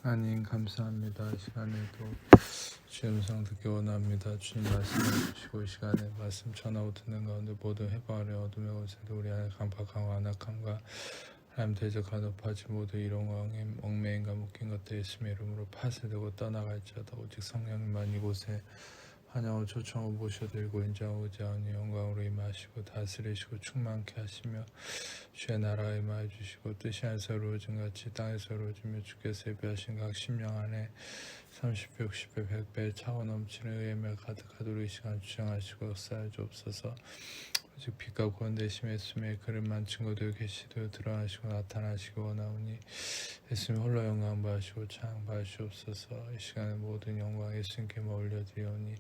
하나님 감사합니다. 이 시간에도 주의 음성 듣기 원합니다. 주님 말씀해 주시고 이 시간에 말씀 전하고 듣는 가운데 모든 해방하려 어둠의 권세도 우리 안에 강팍함과 완악함과 하나님 대적과 높아지 모두 이론과 얽매임과 묶인 것들 예수님의 이름으로 파쇄되고 떠나갈지어다. 오직 성령님만 이곳에 환영을 초청하고 모셔드리고 인정하고 의지하오니 영광으로 임하시고 다스리시고 충만케 하시며 주의 나라에 임하여 주시고 뜻이 하늘에서 이루어진 같이 땅에서 이루어지며 주께서 예비하신 각 심령 안에 30배, 60배, 100배 차고 넘치는 의엠을 가득하도록 이 시간 주장하시고 역사해 주옵소서. 오직 빛과 구원 되심에 예수님의 그릇만 증거되어 계시되어 드러나시고 나타나시기 원하오니 예수님 홀로 영광 받으시고 찬양 받으시옵소서. 이 시간에 모든 영광 예수님께 올려드리오니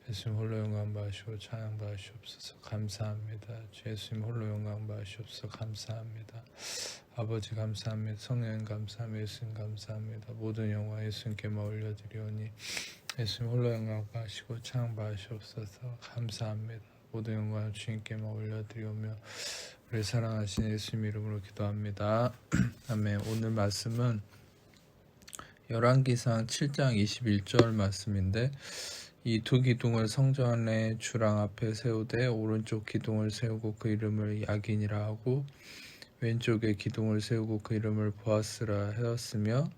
예수님 홀로 영광 받으시고 찬양 받으시옵소서. 감사합니다. 예수님 홀로 영광 받으시옵소서. 감사합니다. 아버지 감사합니다. 성령 감사합니다. 예수님 감사합니다. 모든 영광 예수님께 올려드리오니 예수님 홀로 영광 받으시고 찬양 받으시옵소서. 감사합니다. 모든 영광을 주님께만 올려드리오며 우리 사랑하신 예수님 이름으로 기도합니다. 아멘. 오늘 말씀은 열왕기상 7장 21절 말씀인데 이 두 기둥을 성전 안에 주랑 앞에 세우되 오른쪽 기둥을 세우고 그 이름을 야긴이라 하고 왼쪽에 기둥을 세우고 그 이름을 보아스라 하였으며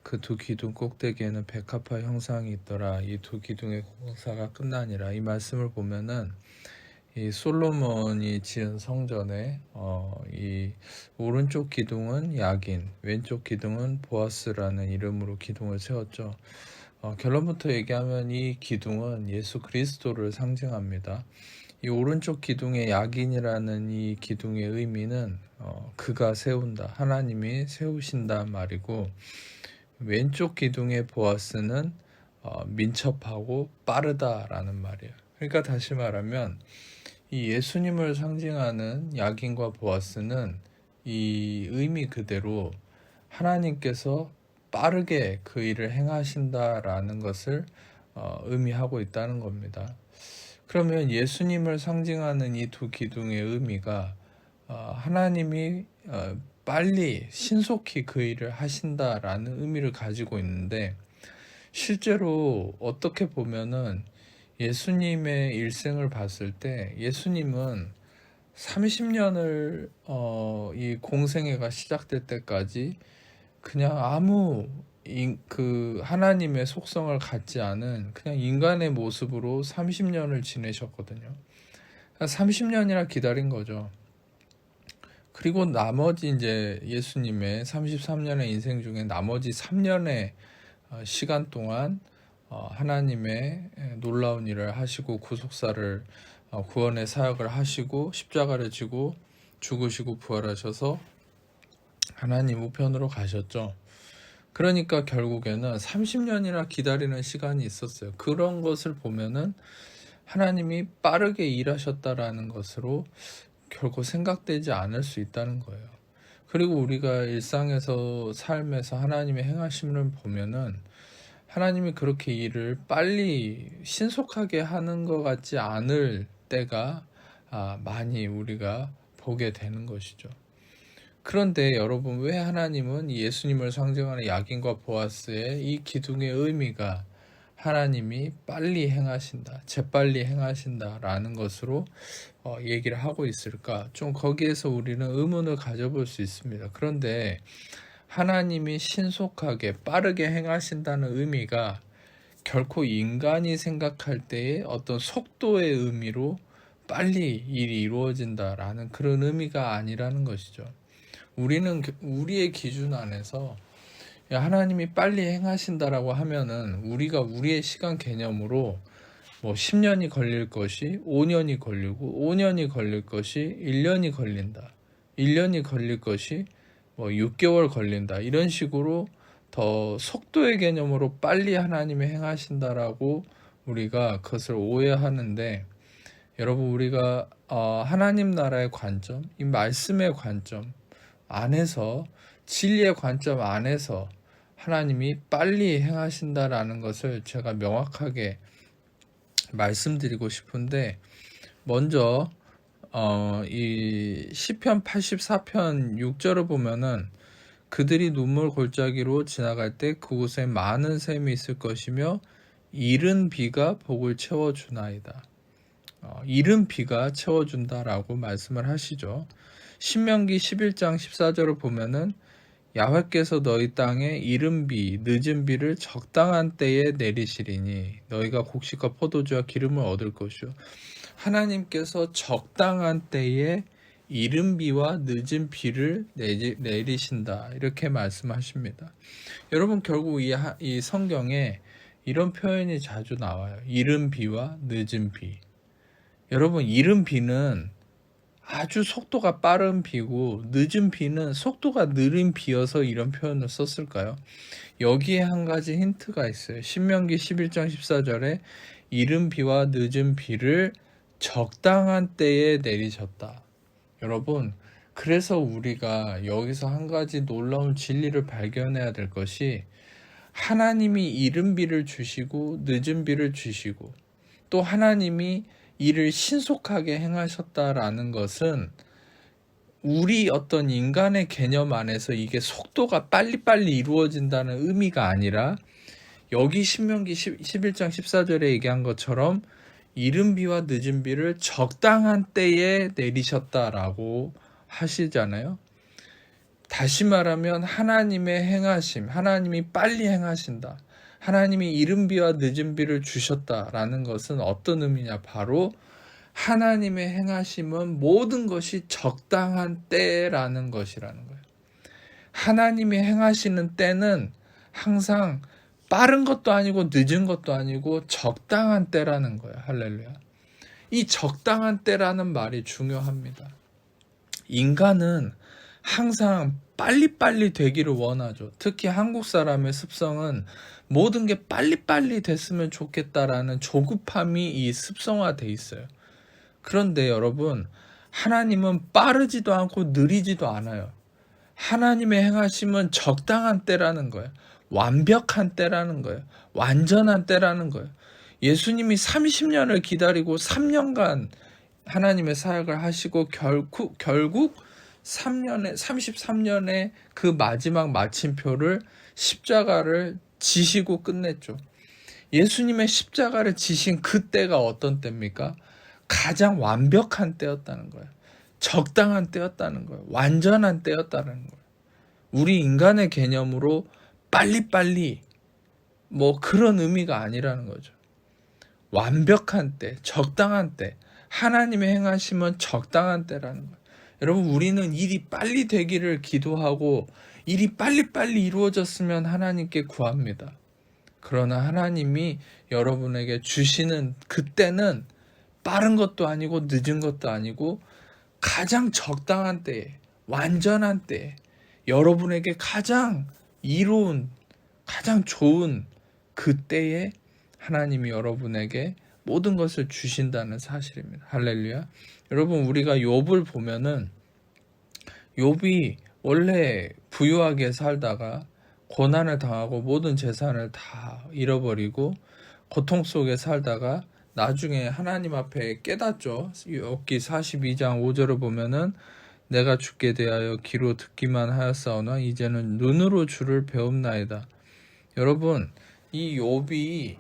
그 두 기둥 꼭대기에는 백합화 형상이 있더라. 이 두 기둥의 공사가 끝나니라. 이 말씀을 보면은 이 솔로몬이 지은 성전에 이 오른쪽 기둥은 야긴, 왼쪽 기둥은 보아스라는 이름으로 기둥을 세웠죠. 결론부터 얘기하면 이 기둥은 예수 그리스도를 상징합니다. 이 오른쪽 기둥의 야긴이라는 이 기둥의 의미는 그가 세운다, 하나님이 세우신다 말이고, 왼쪽 기둥의 보아스는 민첩하고 빠르다라는 말이에요. 그러니까 다시 말하면 이 예수님을 상징하는 야긴과 보아스는 이 의미 그대로 하나님께서 빠르게 그 일을 행하신다라는 것을 의미하고 있다는 겁니다. 그러면 예수님을 상징하는 이 두 기둥의 의미가 하나님이 빨리 신속히 그 일을 하신다라는 의미를 가지고 있는데, 실제로 어떻게 보면은 예수님의 일생을 봤을 때 예수님은 30년을 이 공생애가 시작될 때까지 그냥 아무 그 하나님의 속성을 갖지 않은 그냥 인간의 모습으로 30년을 지내셨거든요. 30년이나 기다린 거죠. 그리고 나머지 이제 예수님의 33년의 인생 중에 나머지 3년의 시간 동안 하나님의 놀라운 일을 하시고 구속사를 구원의 사역을 하시고 십자가를 지고 죽으시고 부활하셔서 하나님 우편으로 가셨죠. 그러니까 결국에는 30년이나 기다리는 시간이 있었어요. 그런 것을 보면은 하나님이 빠르게 일하셨다라는 것으로 결코 생각되지 않을 수 있다는 거예요. 그리고 우리가 일상에서 삶에서 하나님의 행하심을 보면은 하나님이 그렇게 일을 빨리 신속하게 하는 것 같지 않을 때가 많이 우리가 보게 되는 것이죠. 그런데 여러분, 왜 하나님은 예수님을 상징하는 야긴과 보아스의 이 기둥의 의미가 하나님이 빨리 행하신다, 재빨리 행하신다라는 것으로 얘기를 하고 있을까? 좀 거기에서 우리는 의문을 가져볼 수 있습니다. 그런데 하나님이 신속하게 빠르게 행하신다는 의미가 결코 인간이 생각할 때의 어떤 속도의 의미로 빨리 일이 이루어진다라는 그런 의미가 아니라는 것이죠. 우리는 우리의 기준 안에서 하나님이 빨리 행하신다라고 하면은 우리가 우리의 시간 개념으로 뭐 10년이 걸릴 것이 5년이 걸리고 5년이 걸릴 것이 1년이 걸린다. 1년이 걸릴 것이 뭐 6개월 걸린다. 이런 식으로 더 속도의 개념으로 빨리 하나님이 행하신다라고 우리가 그것을 오해하는데, 여러분, 우리가 하나님 나라의 관점, 이 말씀의 관점 안에서, 진리의 관점 안에서 하나님이 빨리 행하신다라는 것을 제가 명확하게 말씀드리고 싶은데, 먼저 이 시편 84편 6절을 보면은 그들이 눈물 골짜기로 지나갈 때 그곳에 많은 샘이 있을 것이며 이른 비가 복을 채워주나이다. 이른 비가 채워준다라고 말씀을 하시죠. 신명기 11장 14절을 보면은 야훼께서 너희 땅에 이른 비, 늦은 비를 적당한 때에 내리시리니 너희가 곡식과 포도주와 기름을 얻을 것이요. 하나님께서 적당한 때에 이른 비와 늦은 비를 내리신다. 이렇게 말씀하십니다. 여러분, 결국 이 성경에 이런 표현이 자주 나와요. 이른 비와 늦은 비. 여러분, 이른 비는 아주 속도가 빠른 비고 늦은 비는 속도가 느린 비여서 이런 표현을 썼을까요? 여기에 한 가지 힌트가 있어요. 신명기 11장 14절에 이른 비와 늦은 비를 적당한 때에 내리셨다. 여러분, 그래서 우리가 여기서 한 가지 놀라운 진리를 발견해야 될 것이 하나님이 이른 비를 주시고 늦은 비를 주시고 또 하나님이 이를 신속하게 행하셨다라는 것은 우리 어떤 인간의 개념 안에서 이게 속도가 빨리빨리 이루어진다는 의미가 아니라 여기 신명기 11장 14절에 얘기한 것처럼 이른 비와 늦은 비를 적당한 때에 내리셨다라고 하시잖아요. 다시 말하면 하나님의 행하심, 하나님이 빨리 행하신다. 하나님이 이른 비와 늦은 비를 주셨다라는 것은 어떤 의미냐? 바로 하나님의 행하심은 모든 것이 적당한 때라는 것이라는 거예요. 하나님이 행하시는 때는 항상 빠른 것도 아니고 늦은 것도 아니고 적당한 때라는 거예요. 할렐루야. 이 적당한 때라는 말이 중요합니다. 인간은 항상 빨리빨리 되기를 원하죠. 특히 한국 사람의 습성은 모든 게 빨리빨리 됐으면 좋겠다라는 조급함이 이 습성화돼 있어요. 그런데 여러분, 하나님은 빠르지도 않고 느리지도 않아요. 하나님의 행하심은 적당한 때라는 거예요. 완벽한 때라는 거예요. 완전한 때라는 거예요. 예수님이 30년을 기다리고 3년간 하나님의 사역을 하시고 결국 33년의 그 마지막 마침표를 십자가를 지시고 끝냈죠. 예수님의 십자가를 지신 그 때가 어떤 때입니까? 가장 완벽한 때였다는 거예요. 적당한 때였다는 거예요. 완전한 때였다는 거예요. 우리 인간의 개념으로 빨리빨리 뭐 그런 의미가 아니라는 거죠. 완벽한 때, 적당한 때, 하나님의 행하심은 적당한 때라는 거예요. 여러분, 우리는 일이 빨리 되기를 기도하고 일이 빨리빨리 이루어졌으면 하나님께 구합니다. 그러나 하나님이 여러분에게 주시는 그때는 빠른 것도 아니고 늦은 것도 아니고 가장 적당한 때에, 완전한 때에, 여러분에게 가장 이로운, 가장 좋은 그때에 하나님이 여러분에게 모든 것을 주신다는 사실입니다. 할렐루야. 여러분, 우리가 욥을 보면은 욥이 원래 부유하게 살다가 고난을 당하고 모든 재산을 다 잃어버리고 고통 속에 살다가 나중에 하나님 앞에 깨닫죠. 욥기 42장 5절을 보면은 내가 주께 대하여 귀로 듣기만 하였사오나 이제는 눈으로 주를 배움나이다. 여러분, 이 욥이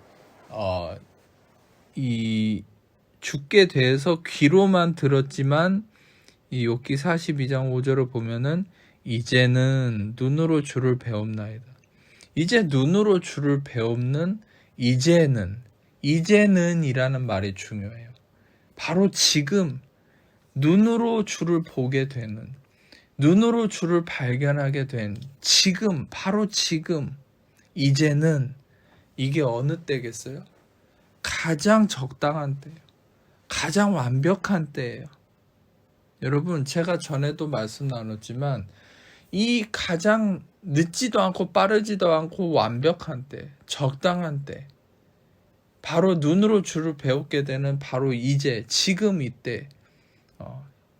이 주께 대해서 귀로만 들었지만 이 욥기 42장 5절을 보면은 이제는 눈으로 주를 배움나이다. 이제 눈으로 주를 배움는 이제는이라는 말이 중요해요. 바로 지금 눈으로 주를 보게 되는, 눈으로 주를 발견하게 된 지금, 바로 지금, 이제는 이게 어느 때겠어요? 가장 적당한 때예요. 가장 완벽한 때예요. 여러분, 제가 전에도 말씀 나눴지만 이 가장 늦지도 않고 빠르지도 않고 완벽한 때, 적당한 때, 바로 눈으로 주를 배우게 되는 바로 이제, 지금 이때,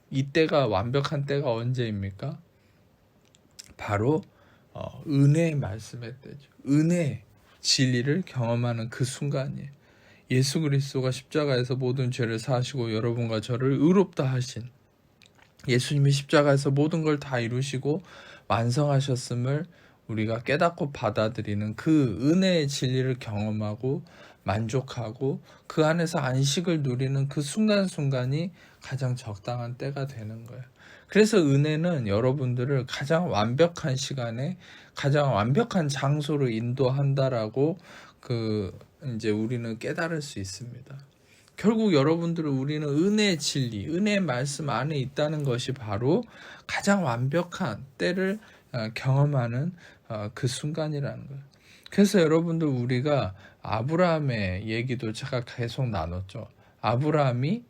이때가 완벽한 때가 언제입니까? 바로 은혜의 말씀의 때죠. 은혜, 진리를 경험하는 그 순간이에요. 예수 그리스도가 십자가에서 모든 죄를 사하시고 여러분과 저를 의롭다 하신 예수님이 십자가에서 모든 걸 다 이루시고 완성하셨음을 우리가 깨닫고 받아들이는 그 은혜의 진리를 경험하고 만족하고 그 안에서 안식을 누리는 그 순간순간이 가장 적당한 때가 되는 거예요. 그래서 은혜는 여러분들을 가장 완벽한 시간에 가장 완벽한 장소로 인도한다라고 이제 우리는 깨달을 수 있습니다. 결국 여러분들은 우리는 은혜의 진리, 은혜의 말씀 안에 있다는 것이 바로 가장 완벽한 때를 경험하는 그 순간이라는 거예요. 그래서 여러분들 우리가 아브라함의 얘기도 제가 계속 나눴죠. 아브라함이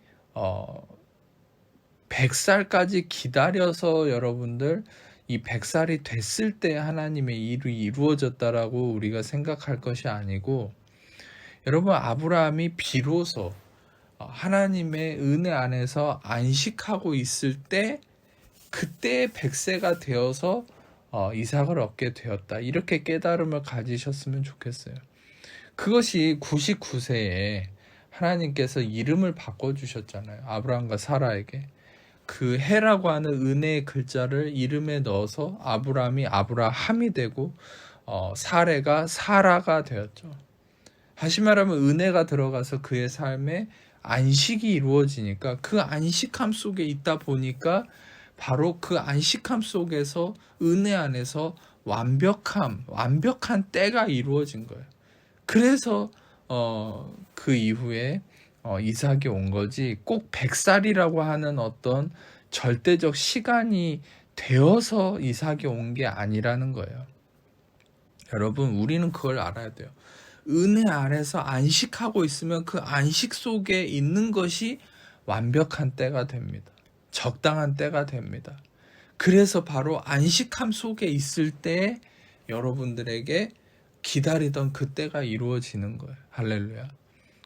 100살까지 기다려서 여러분들 이 100살이 됐을 때 하나님의 일이 이루어졌다라고 우리가 생각할 것이 아니고, 여러분 아브라함이 비로소 하나님의 은혜 안에서 안식하고 있을 때 그때 100세가 되어서 이삭을 얻게 되었다. 이렇게 깨달음을 가지셨으면 좋겠어요. 그것이 99세에 하나님께서 이름을 바꿔주셨잖아요. 아브라함과 사라에게. 그 해라고 하는 은혜의 글자를 이름에 넣어서 아브라함이 아브라함이 되고 사레가 사라가 되었죠. 다시 말하면 은혜가 들어가서 그의 삶에 안식이 이루어지니까 그 안식함 속에 있다 보니까 바로 그 안식함 속에서 은혜 안에서 완벽한 때가 이루어진 거예요. 그래서 그 이후에 이삭이 온 거지 꼭 100살이라고 하는 어떤 절대적 시간이 되어서 이삭이 온 게 아니라는 거예요. 여러분 우리는 그걸 알아야 돼요. 은혜 아래서 안식하고 있으면 그 안식 속에 있는 것이 완벽한 때가 됩니다. 적당한 때가 됩니다. 그래서 바로 안식함 속에 있을 때 여러분들에게 기다리던 그 때가 이루어지는 거예요. 할렐루야.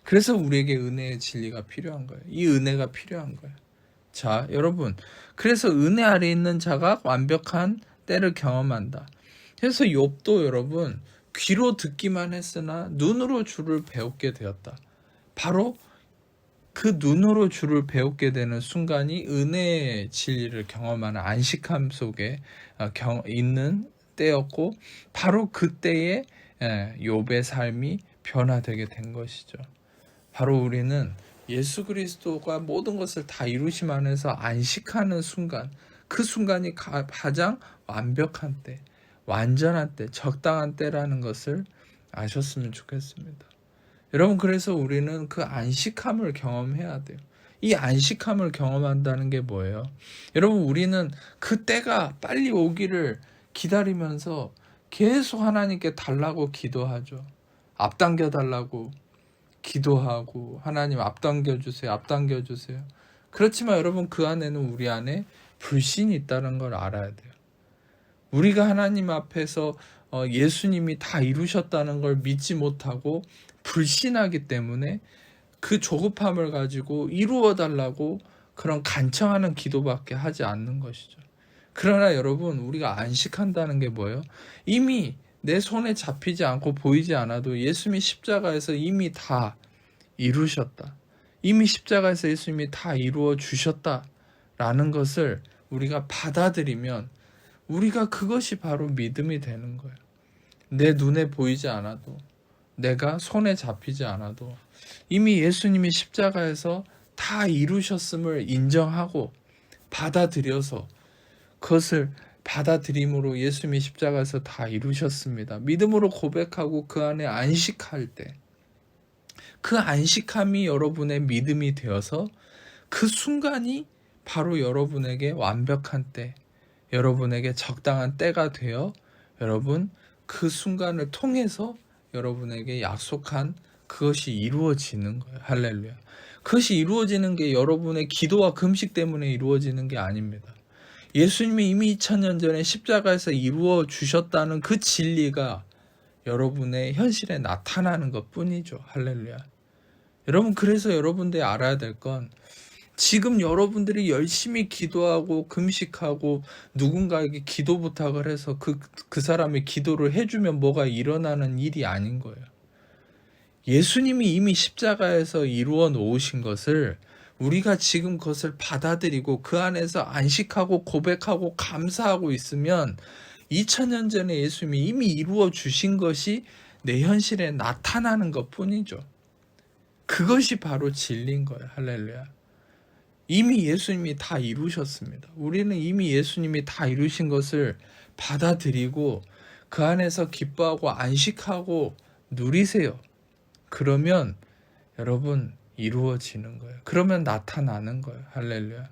그래서 우리에게 은혜의 진리가 필요한 거예요. 이 은혜가 필요한 거예요. 자, 여러분, 그래서 은혜 아래 있는 자가 완벽한 때를 경험한다. 그래서 욥도 여러분 귀로 듣기만 했으나 눈으로 주를 배우게 되었다. 바로 그 눈으로 주를 배우게 되는 순간이 은혜의 진리를 경험하는 안식함 속에 있는 때였고, 바로 그때에 욥의 삶이 변화되게 된 것이죠. 바로 우리는 예수 그리스도가 모든 것을 다 이루심 안에서 안식하는 순간, 그 순간이 가장 완벽한 때, 완전한 때, 적당한 때라는 것을 아셨으면 좋겠습니다. 여러분 그래서 우리는 그 안식함을 경험해야 돼요. 이 안식함을 경험한다는 게 뭐예요? 여러분 우리는 그 때가 빨리 오기를 기다리면서 계속 하나님께 달라고 기도하죠. 앞당겨 달라고 기도하고 하나님 앞당겨 주세요. 앞당겨 주세요. 그렇지만 여러분 그 안에는 우리 안에 불신이 있다는 걸 알아야 돼요. 우리가 하나님 앞에서 예수님이 다 이루셨다는 걸 믿지 못하고 불신하기 때문에 그 조급함을 가지고 이루어 달라고 그런 간청하는 기도밖에 하지 않는 것이죠. 그러나 여러분 우리가 안식한다는 게 뭐예요? 이미 내 손에 잡히지 않고 보이지 않아도 예수님이 십자가에서 이미 다 이루셨다. 이미 십자가에서 예수님이 다 이루어 주셨다라는 것을 우리가 받아들이면 우리가 그것이 바로 믿음이 되는 거예요. 내 눈에 보이지 않아도, 내가 손에 잡히지 않아도 이미 예수님이 십자가에서 다 이루셨음을 인정하고 받아들여서 그것을 받아들임으로 예수님이 십자가에서 다 이루셨습니다. 믿음으로 고백하고 그 안에 안식할 때, 그 안식함이 여러분의 믿음이 되어서 그 순간이 바로 여러분에게 완벽한 때, 여러분에게 적당한 때가 되어 여러분 그 순간을 통해서 여러분에게 약속한 그것이 이루어지는 거예요. 할렐루야. 그것이 이루어지는 게 여러분의 기도와 금식 때문에 이루어지는 게 아닙니다. 예수님이 이미 2000년 전에 십자가에서 이루어 주셨다는 그 진리가 여러분의 현실에 나타나는 것 뿐이죠. 할렐루야. 여러분 그래서 여러분들이 알아야 될 건 지금 여러분들이 열심히 기도하고 금식하고 누군가에게 기도 부탁을 해서 그 사람이 기도를 해주면 뭐가 일어나는 일이 아닌 거예요. 예수님이 이미 십자가에서 이루어 놓으신 것을 우리가 지금 그것을 받아들이고 그 안에서 안식하고 고백하고 감사하고 있으면 2000년 전에 예수님이 이미 이루어 주신 것이 내 현실에 나타나는 것뿐이죠. 그것이 바로 진리인 거예요. 할렐루야. 이미 예수님이 다 이루셨습니다. 우리는 이미 예수님이 다 이루신 것을 받아들이고 그 안에서 기뻐하고 안식하고 누리세요. 그러면 여러분 이루어지는 거예요. 그러면 나타나는 거예요. 할렐루야.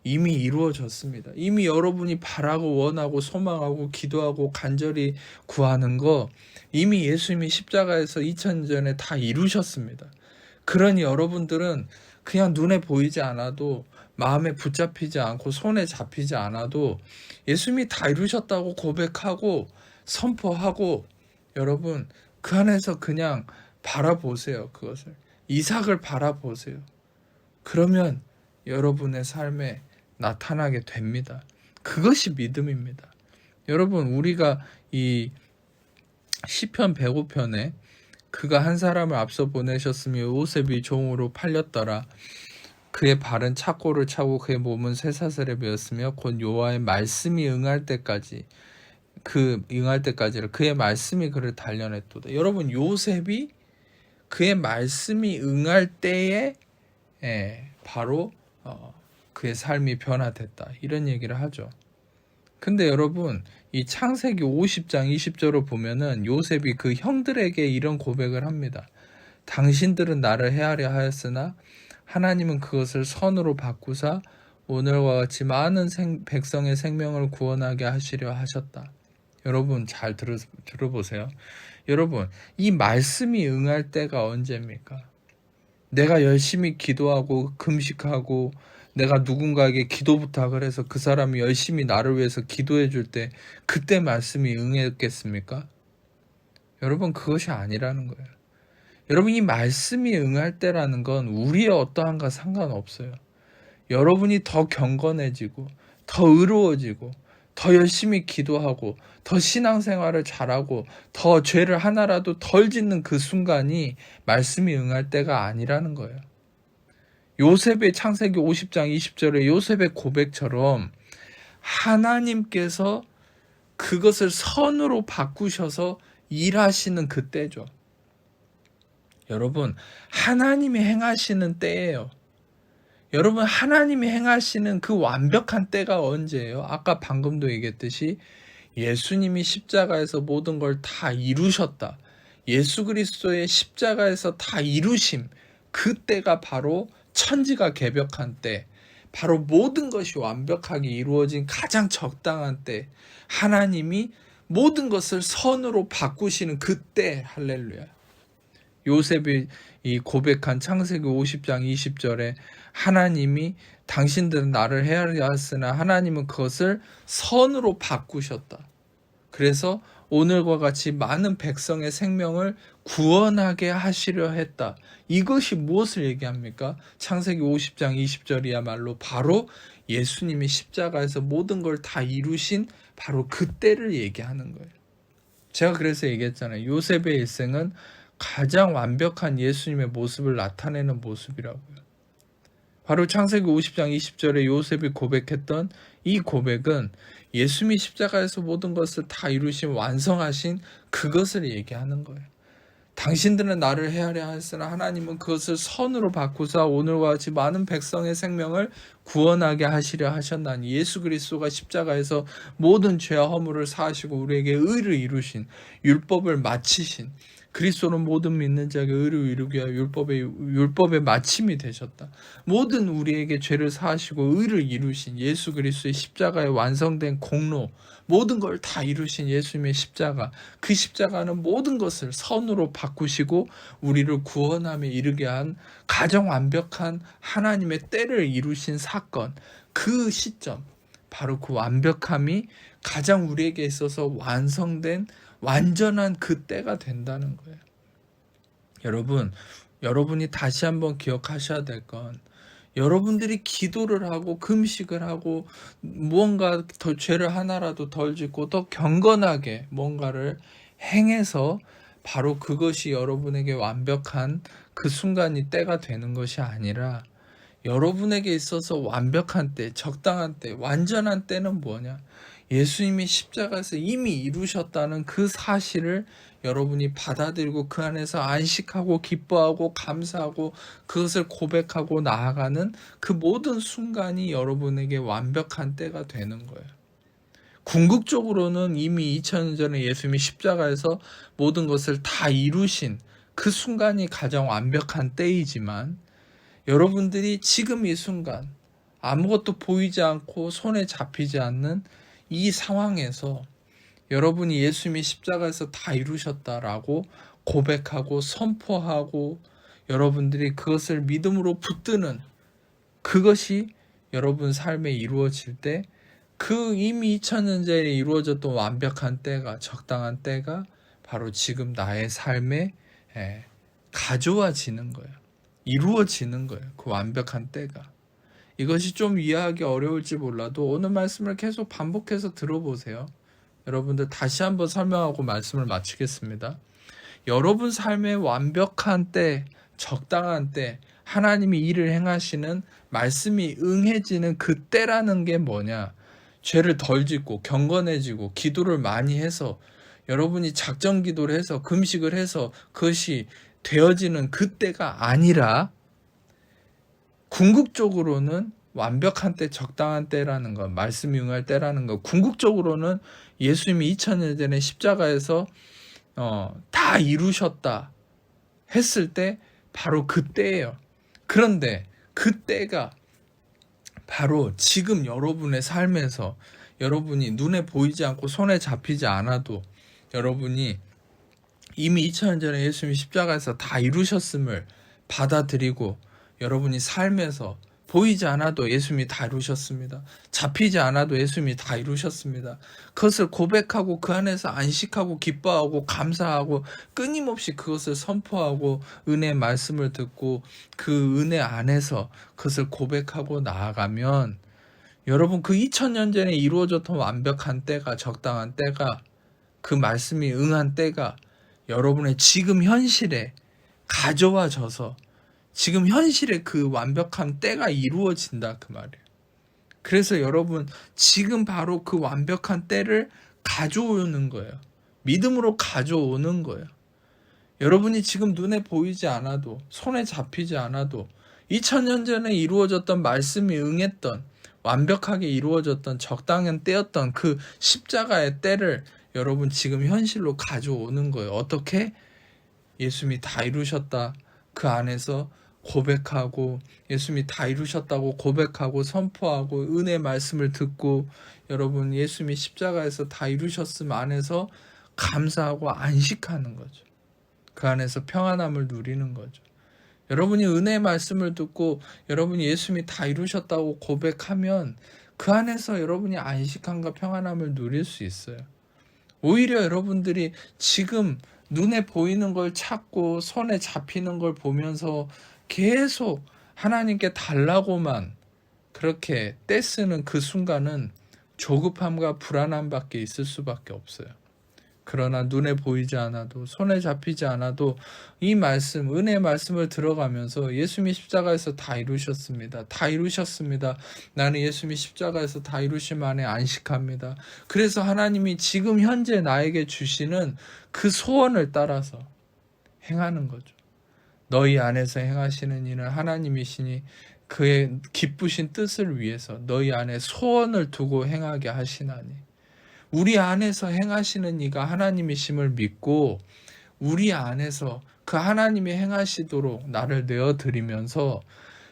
이미 이루어졌습니다. 이미 여러분이 바라고 원하고 소망하고 기도하고 간절히 구하는 거 이미 예수님이 십자가에서 2000년 전에 다 이루셨습니다. 그러니 여러분들은 그냥 눈에 보이지 않아도 마음에 붙잡히지 않고 손에 잡히지 않아도 예수님이 다 이루셨다고 고백하고 선포하고 여러분 그 안에서 그냥 바라보세요. 그것을 이삭을 바라보세요. 그러면 여러분의 삶에 나타나게 됩니다. 그것이 믿음입니다. 여러분 우리가 이 시편 105편에 그가 한 사람을 앞서 보내셨으며 요셉이 종으로 팔렸더라. 그의 발은 착고를 차고 그의 몸은 쇠사슬에 베었으며 곧 여호와의 말씀이 응할 때까지 그의 말씀이 그를 단련했도다. 여러분 요셉이 그의 말씀이 응할 때에 바로 그의 삶이 변화됐다. 이런 얘기를 하죠. 근데 여러분 이 창세기 50장 20절을 보면은 요셉이 그 형들에게 이런 고백을 합니다. 당신들은 나를 해하려 하였으나 하나님은 그것을 선으로 바꾸사 오늘과 같이 많은 백성의 생명을 구원하게 하시려 하셨다. 여러분 잘 들어보세요. 여러분 이 말씀이 응할 때가 언제입니까? 내가 열심히 기도하고 금식하고 내가 누군가에게 기도 부탁을 해서 그 사람이 열심히 나를 위해서 기도해 줄 때 그때 말씀이 응했겠습니까? 여러분 그것이 아니라는 거예요. 여러분 이 말씀이 응할 때라는 건 우리의 어떠한가 상관없어요. 여러분이 더 경건해지고 더 의로워지고 더 열심히 기도하고 더 신앙생활을 잘하고 더 죄를 하나라도 덜 짓는 그 순간이 말씀이 응할 때가 아니라는 거예요. 요셉의 창세기 50장 20절에 요셉의 고백처럼 하나님께서 그것을 선으로 바꾸셔서 일하시는 그때죠. 여러분 하나님이 행하시는 때예요. 여러분 하나님이 행하시는 그 완벽한 때가 언제예요? 아까 방금도 얘기했듯이 예수님이 십자가에서 모든 걸 다 이루셨다. 예수 그리스도의 십자가에서 다 이루심. 그 때가 바로 천지가 개벽한 때, 바로 모든 것이 완벽하게 이루어진 가장 적당한 때, 하나님이 모든 것을 선으로 바꾸시는 그때. 할렐루야. 요셉이 이 고백한 창세기 50장 20절에 하나님이 당신들은 나를 헤아려 하였으나 하나님은 그것을 선으로 바꾸셨다. 그래서 오늘과 같이 많은 백성의 생명을 구원하게 하시려 했다. 이것이 무엇을 얘기합니까? 창세기 50장 20절이야말로 바로 예수님이 십자가에서 모든 걸 다 이루신 바로 그때를 얘기하는 거예요. 제가 그래서 얘기했잖아요. 요셉의 일생은 가장 완벽한 예수님의 모습을 나타내는 모습이라고요. 바로 창세기 50장 20절에 요셉이 고백했던 이 고백은 예수님이 십자가에서 모든 것을 다 이루신 완성하신 그것을 얘기하는 거예요. 당신들은 나를 헤아려 하였으나 하나님은 그것을 선으로 바꾸사 오늘과 같이 많은 백성의 생명을 구원하게 하시려 하셨나니 예수 그리스도가 십자가에서 모든 죄와 허물을 사하시고 우리에게 의를 이루신 율법을 마치신 그리스도는 모든 믿는 자에게 의를 이루게 하여 율법의 마침이 되셨다. 모든 우리에게 죄를 사하시고 의를 이루신 예수 그리스도의 십자가에 완성된 공로, 모든 걸 다 이루신 예수님의 십자가, 그 십자가는 모든 것을 선으로 바꾸시고 우리를 구원함에 이르게 한 가장 완벽한 하나님의 때를 이루신 사건, 그 시점, 바로 그 완벽함이 가장 우리에게 있어서 완성된 완전한 그 때가 된다는 거예요. 여러분이 다시 한번 기억하셔야 될 건 여러분들이 기도를 하고 금식을 하고 무언가 더 죄를 하나라도 덜 짓고 더 경건하게 뭔가를 행해서 바로 그것이 여러분에게 완벽한 그 순간이 때가 되는 것이 아니라 여러분에게 있어서 완벽한 때, 적당한 때, 완전한 때는 뭐냐? 예수님이 십자가에서 이미 이루셨다는 그 사실을 여러분이 받아들이고 그 안에서 안식하고 기뻐하고 감사하고 그것을 고백하고 나아가는 그 모든 순간이 여러분에게 완벽한 때가 되는 거예요. 궁극적으로는 이미 2000년 전에 예수님이 십자가에서 모든 것을 다 이루신 그 순간이 가장 완벽한 때이지만, 여러분들이 지금 이 순간 아무것도 보이지 않고 손에 잡히지 않는 이 상황에서 여러분이 예수님이 십자가에서 다 이루셨다라고 고백하고 선포하고 여러분들이 그것을 믿음으로 붙드는 그것이 여러분 삶에 이루어질 때, 그 이미 2000년 전에 이루어졌던 완벽한 때가, 적당한 때가 바로 지금 나의 삶에 가져와지는 거예요. 이루어지는 거예요. 그 완벽한 때가. 이것이 좀 이해하기 어려울지 몰라도 오늘 말씀을 계속 반복해서 들어보세요. 여러분들 다시 한번 설명하고 말씀을 마치겠습니다. 여러분 삶의 완벽한 때, 적당한 때, 하나님이 일을 행하시는 말씀이 응해지는 그 때라는 게 뭐냐? 죄를 덜 짓고 경건해지고 기도를 많이 해서 여러분이 작정 기도를 해서 금식을 해서 그것이 되어지는 그때가 아니라, 궁극적으로는 완벽한 때, 적당한 때라는 것, 말씀이 응할 때라는 것, 궁극적으로는 예수님이 2000년 전에 십자가에서 다 이루셨다 했을 때 바로 그때예요. 그런데 그때가 바로 지금 여러분의 삶에서, 여러분이 눈에 보이지 않고 손에 잡히지 않아도 여러분이 이미 2000년 전에 예수님이 십자가에서 다 이루셨음을 받아들이고 여러분이 삶에서 보이지 않아도 예수님이 다 이루셨습니다. 잡히지 않아도 예수님이 다 이루셨습니다. 그것을 고백하고 그 안에서 안식하고 기뻐하고 감사하고 끊임없이 그것을 선포하고 은혜의 말씀을 듣고 그 은혜 안에서 그것을 고백하고 나아가면, 여러분 그 2000년 전에 이루어졌던 완벽한 때가, 적당한 때가, 그 말씀이 응한 때가 여러분의 지금 현실에 가져와져서 지금 현실에 그 완벽한 때가 이루어진다 그 말이에요. 그래서 여러분 지금 바로 그 완벽한 때를 가져오는 거예요. 믿음으로 가져오는 거예요. 여러분이 지금 눈에 보이지 않아도, 손에 잡히지 않아도 2000년 전에 이루어졌던 말씀이 응했던, 완벽하게 이루어졌던 적당한 때였던 그 십자가의 때를 여러분 지금 현실로 가져오는 거예요. 어떻게? 예수님이 다 이루셨다 그 안에서 고백하고, 예수님이 다 이루셨다고 고백하고 선포하고 은혜 말씀을 듣고, 여러분 예수님이 십자가에서 다 이루셨음 안에서 감사하고 안식하는 거죠. 그 안에서 평안함을 누리는 거죠. 여러분이 은혜의 말씀을 듣고 여러분이 예수님이 다 이루셨다고 고백하면 그 안에서 여러분이 안식함과 평안함을 누릴 수 있어요. 오히려 여러분들이 지금 눈에 보이는 걸 찾고 손에 잡히는 걸 보면서 계속 하나님께 달라고만 그렇게 떼쓰는 그 순간은 조급함과 불안함밖에 있을 수밖에 없어요. 그러나 눈에 보이지 않아도, 손에 잡히지 않아도 이 말씀, 은혜의 말씀을 들어가면서 예수님이 십자가에서 다 이루셨습니다. 다 이루셨습니다. 나는 예수님이 십자가에서 다 이루심 안에 안식합니다. 그래서 하나님이 지금 현재 나에게 주시는 그 소원을 따라서 행하는 거죠. 너희 안에서 행하시는 이는 하나님이시니 그의 기쁘신 뜻을 위해서 너희 안에 소원을 두고 행하게 하시나니. 우리 안에서 행하시는 이가 하나님이심을 믿고 우리 안에서 그 하나님이 행하시도록 나를 내어드리면서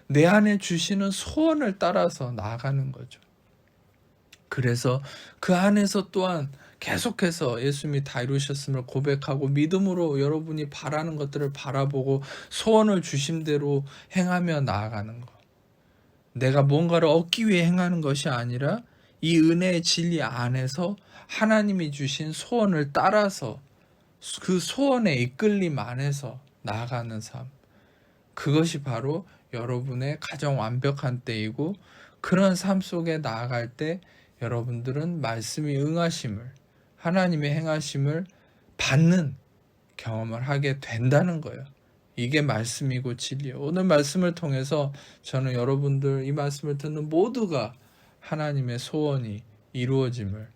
내 안에 주시는 소원을 따라서 나아가는 거죠. 그래서 그 안에서 또한 계속해서 예수님이 다 이루셨음을 고백하고 믿음으로 여러분이 바라는 것들을 바라보고 소원을 주신 대로 행하며 나아가는 것. 내가 뭔가를 얻기 위해 행하는 것이 아니라 이 은혜의 진리 안에서 하나님이 주신 소원을 따라서 그 소원의 이끌림 안에서 나아가는 삶. 그것이 바로 여러분의 가장 완벽한 때이고, 그런 삶 속에 나아갈 때 여러분들은 말씀이 응하심을, 하나님의 행하심을 받는 경험을 하게 된다는 거예요. 이게 말씀이고 진리예요. 오늘 말씀을 통해서 저는 여러분들 이 말씀을 듣는 모두가 하나님의 소원이 이루어짐을,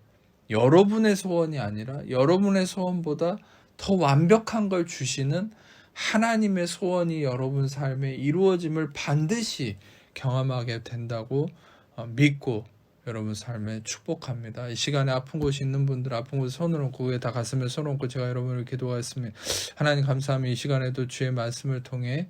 여러분의 소원이 아니라 여러분의 소원보다 더 완벽한 걸 주시는 하나님의 소원이 여러분 삶에 이루어짐을 반드시 경험하게 된다고 믿고 여러분 삶에 축복합니다. 이 시간에 아픈 곳이 있는 분들, 아픈 곳에 손을 얹고, 그에 다 가슴에 손을 얹고 제가 여러분을 기도하겠습니다. 하나님 감사합니다. 이 시간에도 주의 말씀을 통해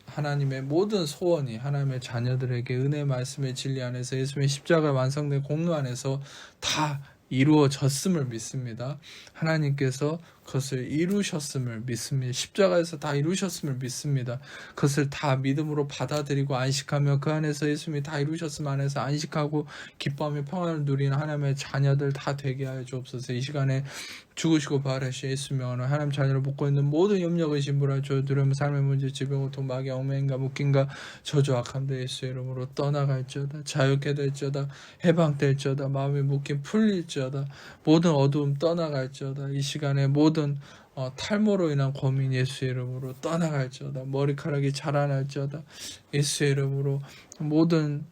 하나님의 모든 소원이 하나님의 자녀들에게 은혜의 말씀의 진리 안에서 예수님의 십자가 완성된 공로 안에서 다 이루어졌음을 믿습니다. 하나님께서 그것을 이루셨음을 믿습니다. 십자가에서 다 이루셨음을 믿습니다. 그것을 다 믿음으로 받아들이고 안식하며 그 안에서 예수님이 다 이루셨음 안에서 안식하고 기뻐하며 평안을 누리는 하나님의 자녀들 다 되게 하여 주옵소서. 이 시간에 죽으시고 부활하신 예수 명하는 하나님 자녀를 묶고 있는 모든 염려 의심 불안 조여 두려움 삶의 문제 질병 고통 마귀 엉매인가 묶인가 저주 악함도 예수의 이름으로 떠나갈지어다. 자유케 될지어다. 해방될지어다. 마음이 묶임 풀릴지어다. 모든 어두움 떠나갈지어다. 이 시간에 모든 탈모로 인한 고민 예수의 이름으로 떠나갈지어다. 머리카락이 자라날지어다. 예수의 이름으로 모든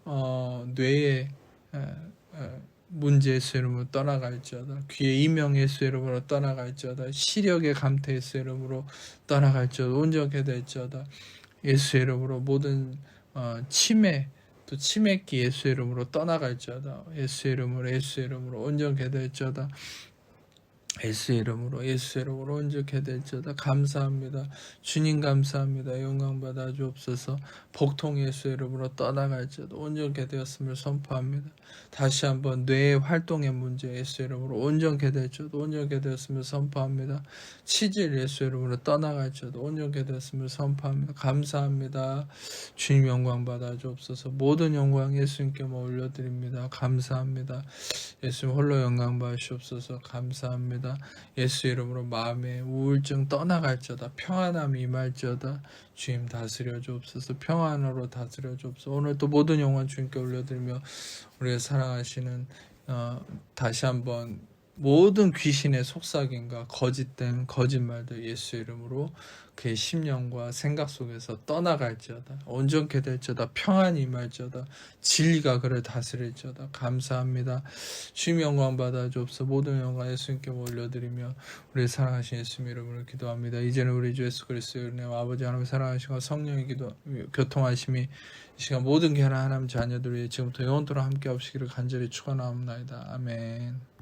뇌의 문제 예수의 이름으로 떠나갈지어다. 귀의 이명 예수의 이름으로 떠나갈지어다. 시력의 감퇴 예수의 이름으로 떠나갈지어다. 온전케 될지어다. 예수의 이름으로 모든 치매 또 치매기 예수의 이름으로 떠나갈지어다. 예수의 이름으로 온전케 될지어다. 예수의 이름으로 온전케 될지어다. 감사합니다. 주님 감사합니다. 영광 받아 주옵소서. 복통 예수의 이름으로 떠나갈지어다. 온전케 되었음을 선포합니다. 다시 한번 뇌의 활동의 문제 예수의 이름으로 온전케 될지어다. 온전케 되었음을 선포합니다. 치질 예수의 이름으로 떠나갈지어다. 온전케 되었음을 선포합니다. 감사합니다. 주님 영광 받아 주옵소서. 모든 영광 예수님께 올려드립니다. 감사합니다. 예수님 홀로 영광 받으시옵소서. 감사합니다. 예수 이름으로 마음의 우울증 떠나갈지어다. 평안함이 임할지어다. 주님 다스려 주옵소서. 평안으로 다스려 주옵소서. 오늘 또 모든 영광 주님께 올려드리며 우리의 사랑하시는 다시 한번 모든 귀신의 속삭임과 거짓된 거짓말들 예수 이름으로 그의 심령과 생각 속에서 떠나갈지어다. 온전케 될지어다. 평안이 임할지어다. 진리가 그를 다스릴지어다. 감사합니다. 주님 영광 받아 주옵소서. 모든 영광 예수님께 올려드리며 우리 사랑하신 예수님 이름으로 기도합니다. 이제는 우리 주 예수 그리스도의 은혜와 아버지 하나님 사랑하시고 성령의 교통하심이 이 시간 모든 귀한 하나님 자녀들 위해 지금부터 영원토록 함께 없으기를 간절히 축원하옵나이다. 아멘.